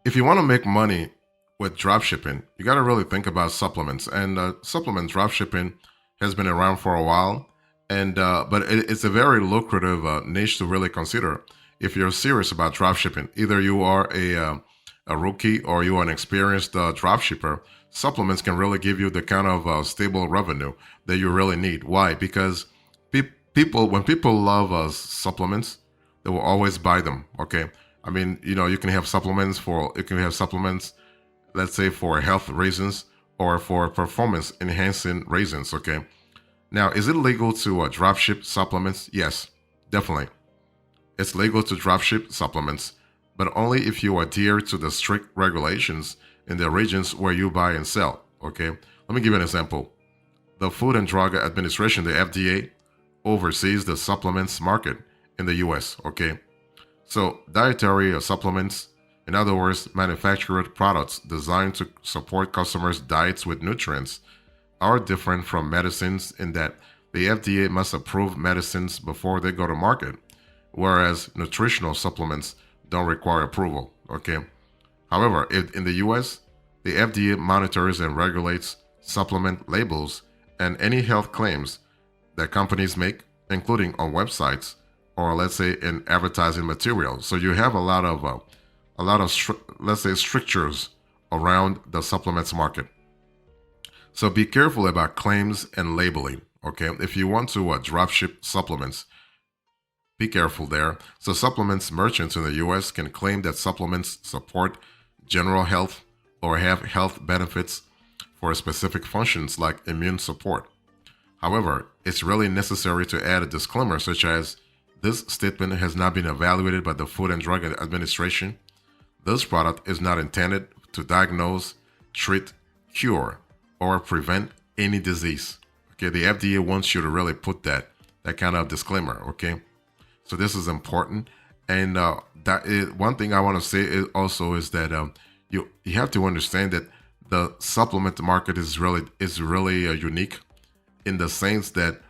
If you want to make money with dropshipping, you got to really think about supplements. And supplement dropshipping has been around for a while, and but it's a very lucrative niche to really consider if you're serious about dropshipping. Either you are a rookie or you are an experienced dropshipper. Supplements can really give you the kind of stable revenue that you really need. Why? Because people, when people love supplements, they will always buy them. Okay, I mean, you can have supplements, let's say for health reasons or for performance enhancing reasons. Okay, now is it legal to dropship supplements? Yes, definitely. It's legal to dropship supplements, but only if you adhere to the strict regulations in the regions where you buy and sell. Okay, let me give you an example. The Food and Drug Administration, the FDA, oversees the supplements market in the US. Okay, so dietary supplements, in other words, manufactured products designed to support customers' diets with nutrients, are different from medicines in that the FDA must approve medicines before they go to market, whereas nutritional supplements don't require approval. Okay. However, in the US, the FDA monitors and regulates supplement labels and any health claims that companies make, including on websites or let's say in advertising material. So you have let's say strictures around the supplements market. So be careful about claims and labeling. Okay, if you want to dropship supplements, be careful there. So supplements merchants in the U.S. can claim that supplements support general health or have health benefits for specific functions like immune support. However, it's really necessary to add a disclaimer such as this statement has not been evaluated by the Food and Drug Administration. This product is not intended to diagnose, treat, cure, or prevent any disease. Okay, the FDA wants you to really put that kind of disclaimer. Okay, so this is important, and one thing I want to say is that you have to understand that the supplement market is really unique in the sense that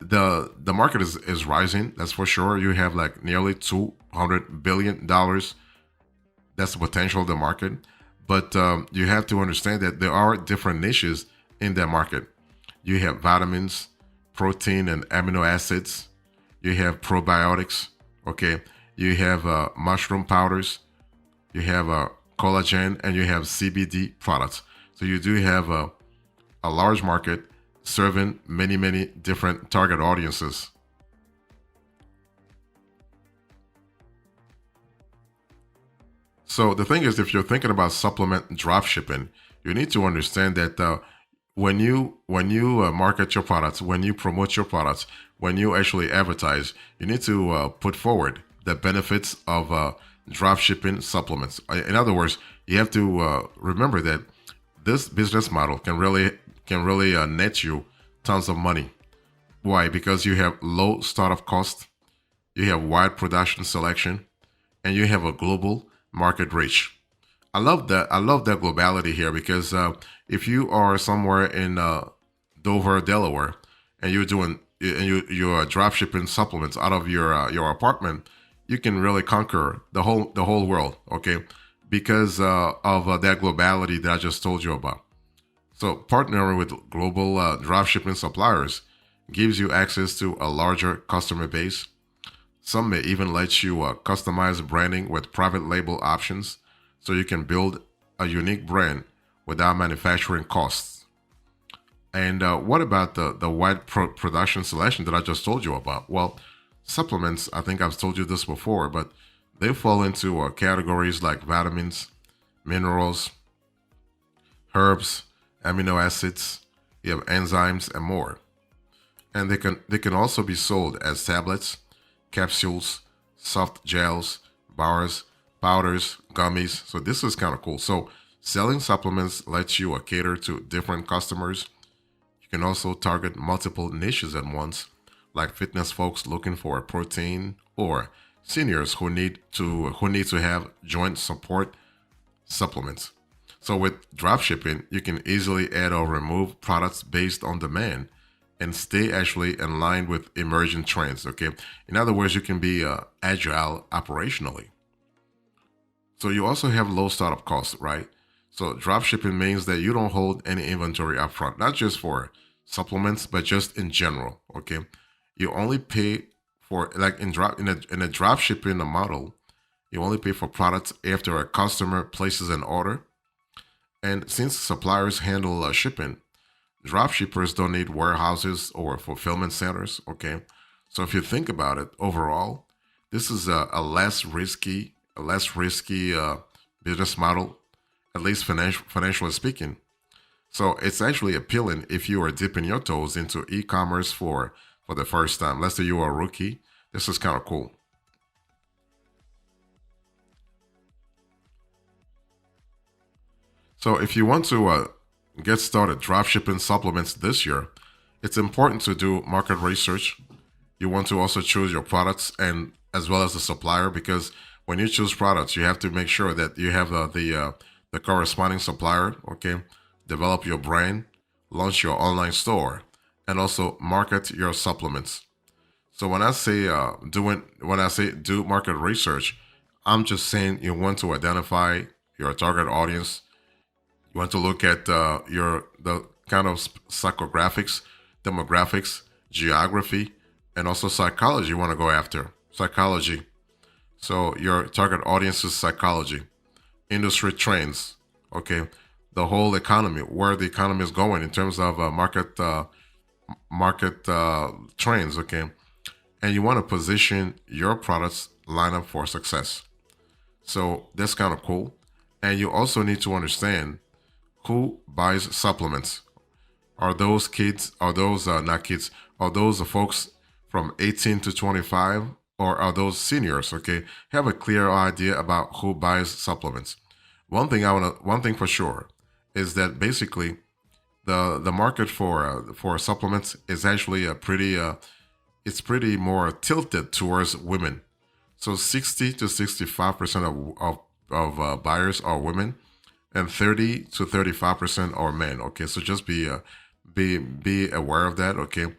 the market is rising. That's for sure. You have like nearly $200 billion. That's the potential of the market. But you have to understand that there are different niches in that market. You have vitamins, protein, and amino acids. You have probiotics. Okay. You have mushroom powders. You have collagen, and you have CBD products. So you do have a large market serving many different target audiences. So the thing is, if you're thinking about supplement drop shipping, you need to understand that when you market your products, when you promote your products, when you actually advertise, you need to put forward the benefits of drop shipping supplements. In other words, you have to remember that this business model can really net you tons of money. Why? Because you have low startup cost, you have wide production selection, and you have a global market reach. I love that. I love that globality here because if you are somewhere in Dover, Delaware, and you're drop shipping supplements out of your apartment, you can really conquer the whole world. Okay, because of that globality that I just told you about. So partnering with global dropshipping suppliers gives you access to a larger customer base. Some may even let you customize branding with private label options so you can build a unique brand without manufacturing costs. And what about the wide production selection that I just told you about? Well, supplements, I think I've told you this before, but they fall into categories like vitamins, minerals, herbs, amino acids, you have enzymes, and more. And they can also be sold as tablets, capsules, soft gels, bars, powders, gummies. So this is kind of cool. So selling supplements lets you cater to different customers. You can also target multiple niches at once, like fitness folks looking for protein or seniors who need to have joint support supplements. So with dropshipping, you can easily add or remove products based on demand and stay actually in line with emerging trends. Okay. In other words, you can be agile operationally. So you also have low startup costs, right? So drop shipping means that you don't hold any inventory upfront, not just for supplements, but just in general. Okay, you only pay for, like, in a drop shipping model, you only pay for products after a customer places an order. And since suppliers handle shipping, drop shippers don't need warehouses or fulfillment centers. Okay, so if you think about it, overall, this is a less risky business model, at least financially speaking. So it's actually appealing if you are dipping your toes into e-commerce for the first time. Let's say you are a rookie. This is kind of cool. So if you want to get started dropshipping supplements this year, it's important to do market research. You want to also choose your products and as well as the supplier, because when you choose products, you have to make sure that you have the corresponding supplier. Okay, develop your brand, launch your online store, and also market your supplements. So when I say do market research, I'm just saying you want to identify your target audience. You want to look at the kind of psychographics, demographics, geography, and also psychology. You want to go after psychology. So your target audience's psychology, industry trends, okay, the whole economy, where the economy is going in terms of market trends, okay, and you want to position your products lineup for success. So that's kind of cool. And you also need to understand who buys supplements. Are those kids? Are those not kids? Are those the folks from 18 to 25? Or are those seniors? Okay, have a clear idea about who buys supplements. One thing for sure is that basically the market for supplements is actually a pretty it's pretty more tilted towards women. So 60 to 65% of buyers are women, and 30 to 35% are men. Okay, so just be aware of that. Okay,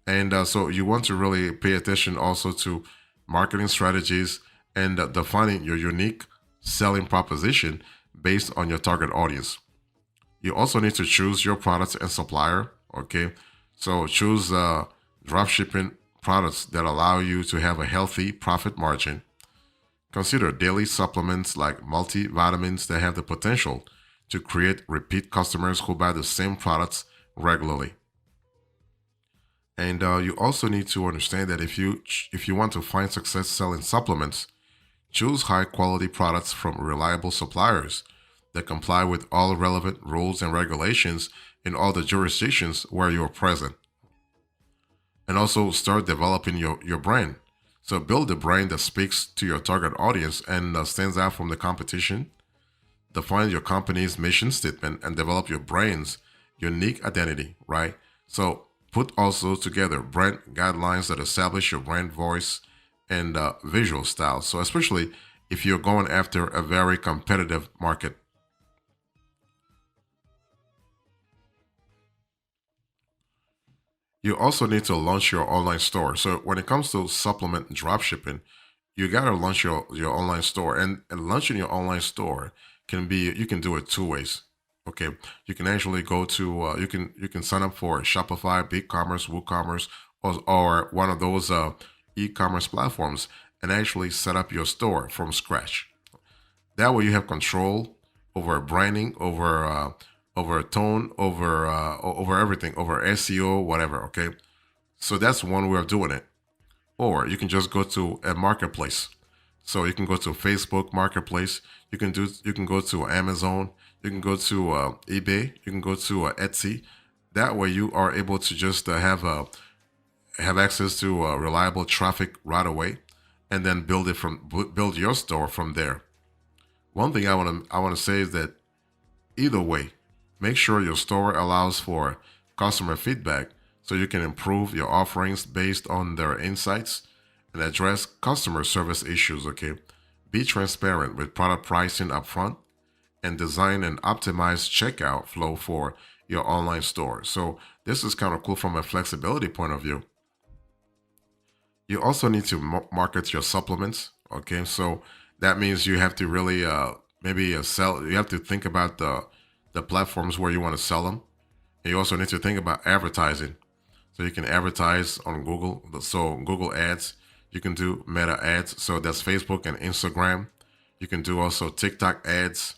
and so you want to really pay attention also to marketing strategies and defining your unique selling proposition based on your target audience. You also need to choose your products and supplier. Okay, so choose drop shipping products that allow you to have a healthy profit margin. Consider daily supplements like multivitamins that have the potential to create repeat customers who buy the same products regularly. And you also need to understand that if you want to find success selling supplements, choose high quality products from reliable suppliers that comply with all relevant rules and regulations in all the jurisdictions where you are present. And also start developing your brand. So build a brand that speaks to your target audience and stands out from the competition. Define your company's mission statement and develop your brand's unique identity, right? So put also together brand guidelines that establish your brand voice and visual style. So especially if you're going after a very competitive market. You also need to launch your online store. So when it comes to supplement dropshipping, you gotta launch your online store. And launching your online store can be, you can do it two ways. Okay, you can actually go to you can sign up for Shopify, BigCommerce, WooCommerce, or one of those e-commerce platforms and actually set up your store from scratch. That way you have control over branding, over tone, over everything, over SEO, whatever. Okay, so that's one way of doing it. Or you can just go to a marketplace. So you can go to Facebook Marketplace. You can go to Amazon. You can go to eBay. You can go to Etsy. That way you are able to just have access to reliable traffic right away, and then build your store from there. One thing I want to say is that either way, make sure your store allows for customer feedback so you can improve your offerings based on their insights and address customer service issues. Okay, be transparent with product pricing upfront and design an optimized checkout flow for your online store. So this is kind of cool from a flexibility point of view. You also need to market your supplements. Okay, so That means you have to really maybe sell. You have to think about the platforms where you want to sell them. And you also need to think about advertising. So you can advertise on Google. So Google ads, you can do meta ads. So that's Facebook and Instagram. You can do also TikTok ads.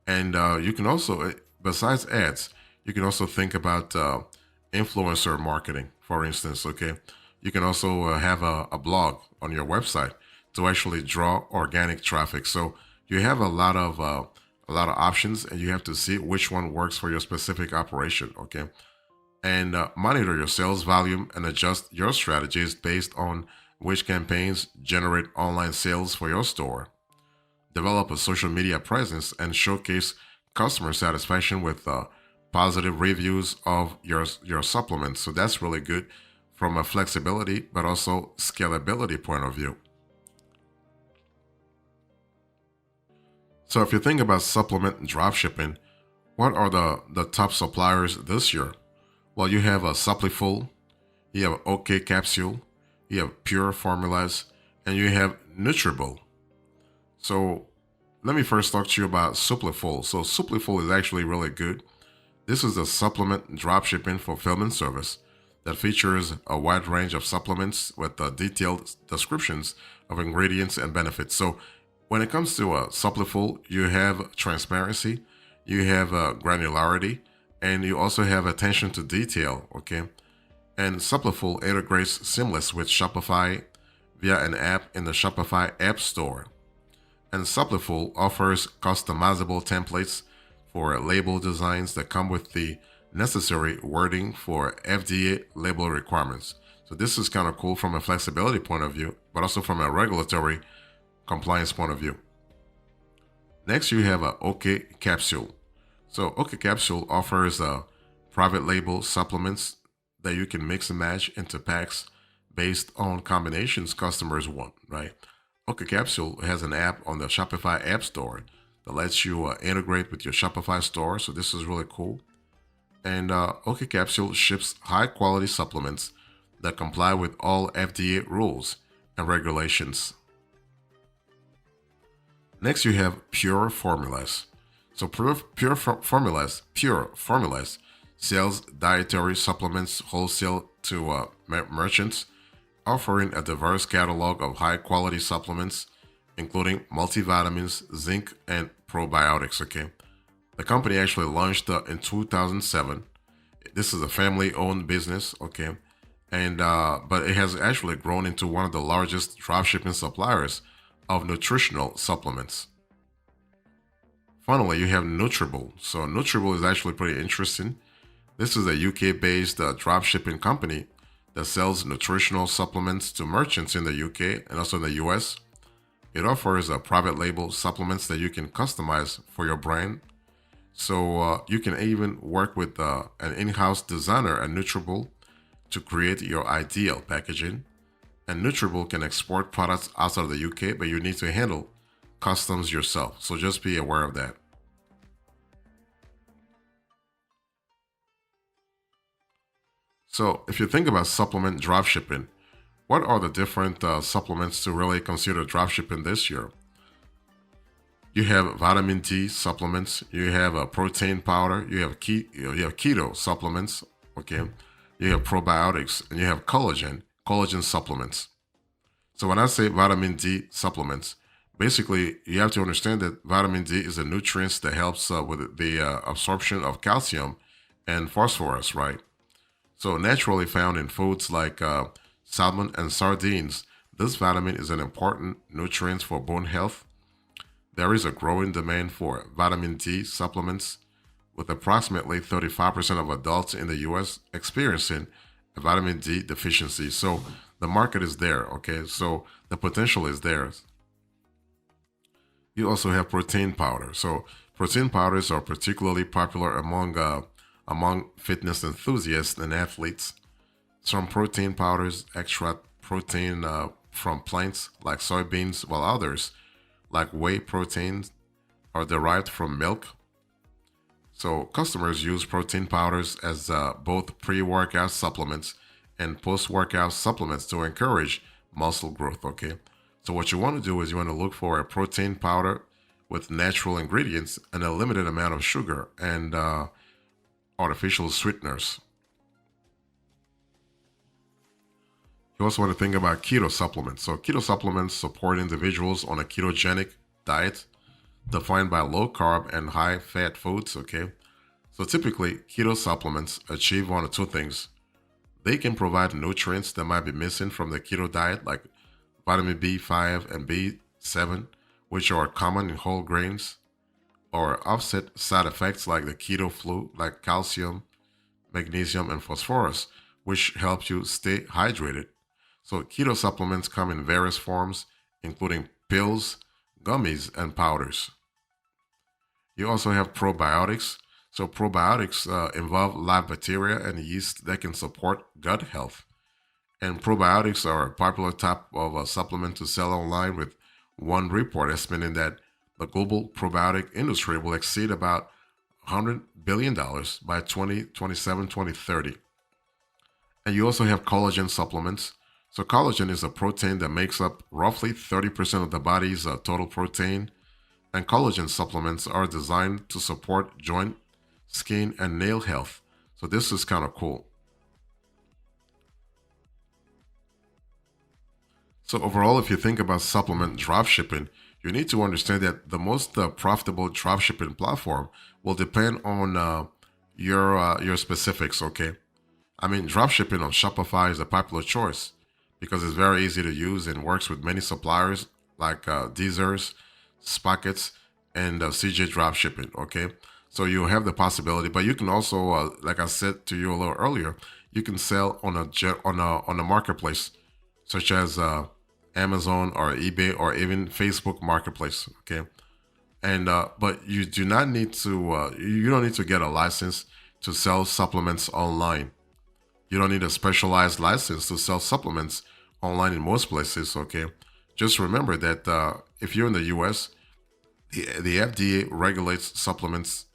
And you can also, besides ads, you can also think about influencer marketing, for instance. Okay. You can also have a blog on your website to actually draw organic traffic. So you have a lot of options, and you have to see which one works for your specific operation. Okay, and monitor your sales volume and adjust your strategies based on which campaigns generate online sales for your store. Develop a social media presence and showcase customer satisfaction with positive reviews of your supplements. So that's really good from a flexibility but also scalability point of view. So if you think about supplement dropshipping, what are the top suppliers this year? Well, you have a Supplyful, you have OK Capsule, you have Pure Formulas, and you have Nutribulk. So let me first talk to you about Supplyful. So Supplyful is actually really good. This is a supplement dropshipping fulfillment service that features a wide range of supplements with detailed descriptions of ingredients and benefits. So when it comes to Supplyful, you have transparency, you have granularity, and you also have attention to detail. Okay, and Supplyful integrates seamless with Shopify via an app in the Shopify App Store. And Supplyful offers customizable templates for label designs that come with the necessary wording for FDA label requirements. So this is kind of cool from a flexibility point of view, but also from a regulatory compliance point of view. Next, you have a OK Capsule. So OK Capsule offers private label supplements that you can mix and match into packs based on combinations customers want, right? OK Capsule has an app on the Shopify App Store that lets you integrate with your Shopify store. So this is really cool. And OK Capsule ships high quality supplements that comply with all FDA rules and regulations. Next, you have Pure Formulas. So Pure Formulas sells dietary supplements wholesale to merchants, offering a diverse catalog of high-quality supplements, including multivitamins, zinc, and probiotics. Okay, the company actually launched in 2007. This is a family-owned business. Okay, and but it has actually grown into one of the largest dropshipping suppliers of nutritional supplements. Finally, you have Nutribulk. So Nutribulk is actually pretty interesting. This is a UK-based dropshipping company that sells nutritional supplements to merchants in the UK and also in the US. It offers private label supplements that you can customize for your brand. So you can even work with an in-house designer at Nutribulk to create your ideal packaging. And Nutribulk can export products outside of the UK, but you need to handle customs yourself. So just be aware of that. So if you think about supplement dropshipping, what are the different supplements to really consider dropshipping this year? You have vitamin D supplements, you have a protein powder, you have keto supplements, okay? You have probiotics, and you have collagen supplements. So when I say vitamin D supplements, basically you have to understand that vitamin D is a nutrient that helps with the absorption of calcium and phosphorus, right? So naturally found in foods like salmon and sardines, this vitamin is an important nutrient for bone health. There is a growing demand for vitamin D supplements, with approximately 35% of adults in the US experiencing a vitamin D deficiency. So the market is there, okay? So the potential is there. You also have protein powder. So protein powders are particularly popular among fitness enthusiasts and athletes. Some protein powders extract protein from plants like soybeans, while others, like whey proteins, are derived from milk. So customers use protein powders as both pre-workout supplements and post-workout supplements to encourage muscle growth. Okay, So what you want to do is you want to look for a protein powder with natural ingredients and a limited amount of sugar and artificial sweeteners. You also want to think about keto supplements. So keto supplements support individuals on a ketogenic diet defined by low carb and high fat foods, okay? So typically, keto supplements achieve one of two things. They can provide nutrients that might be missing from the keto diet, like vitamin B5 and B7, which are common in whole grains, or offset side effects like the keto flu, like calcium, magnesium, and phosphorus, which help you stay hydrated. So keto supplements come in various forms, including pills, gummies, and powders. You also have probiotics. So probiotics involve live bacteria and yeast that can support gut health. And probiotics are a popular type of a supplement to sell online, with one report estimating that the global probiotic industry will exceed about $100 billion by 2027-2030. And you also have collagen supplements. So collagen is a protein that makes up roughly 30% of the body's total protein. And collagen supplements are designed to support joint, skin, and nail health. So this is kind of cool. So overall, if you think about supplement dropshipping, you need to understand that the most profitable dropshipping platform will depend on your specifics. Okay, I mean dropshipping on Shopify is a popular choice because it's very easy to use and works with many suppliers like Deezers, Spockets, and CJ Dropshipping. Okay, so you have the possibility, but you can also, like I said to you a little earlier, you can sell on a marketplace such as Amazon or eBay or even Facebook Marketplace. Okay, and but you do not need to. You don't need to get a license to sell supplements online. You don't need a specialized license to sell supplements online in most places. Okay, just remember that if you're in the U.S., the FDA regulates supplements.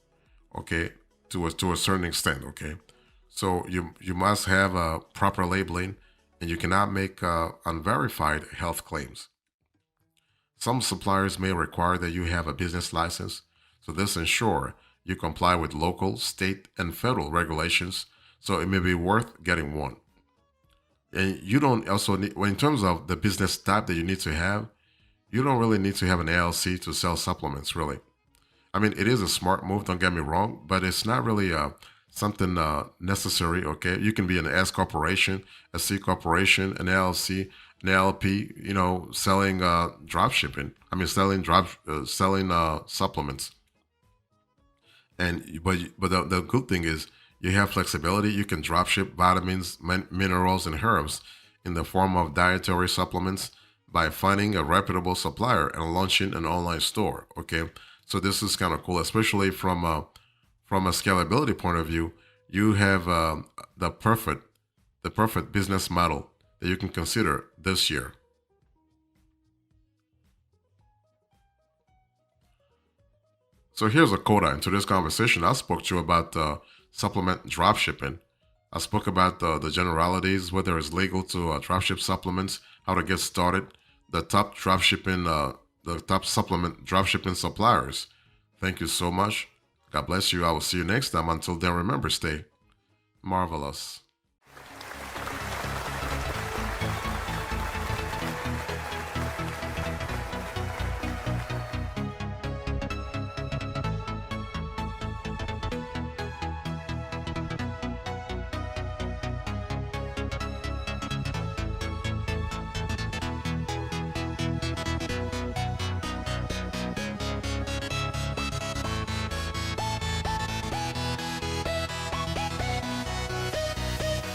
Okay, to a certain extent. Okay, so you must have a proper labeling, and you cannot make unverified health claims. Some suppliers may require that you have a business license, so this ensure you comply with local, state, and federal regulations. So it may be worth getting one. And you don't also need, well, in terms of the business type that you need to have, you don't really need to have an LLC to sell supplements, really. I mean, it is a smart move, don't get me wrong, but it's not really something necessary, okay? You can be an S corporation, a C corporation, an LLC, an LLP, selling drop shipping. I mean, selling supplements. And but the good thing is you have flexibility. You can drop ship vitamins, minerals, and herbs in the form of dietary supplements by finding a reputable supplier and launching an online store. Okay, so this is kind of cool, especially from a scalability point of view. You have the perfect business model that you can consider this year. So here's a coda into this conversation. I spoke to you about supplement dropshipping. I spoke about the generalities, whether it's legal to dropship supplements, how to get started, the top supplement dropshipping suppliers. Thank you so much. God bless you. I will see you next time. Until then, remember, stay marvelous.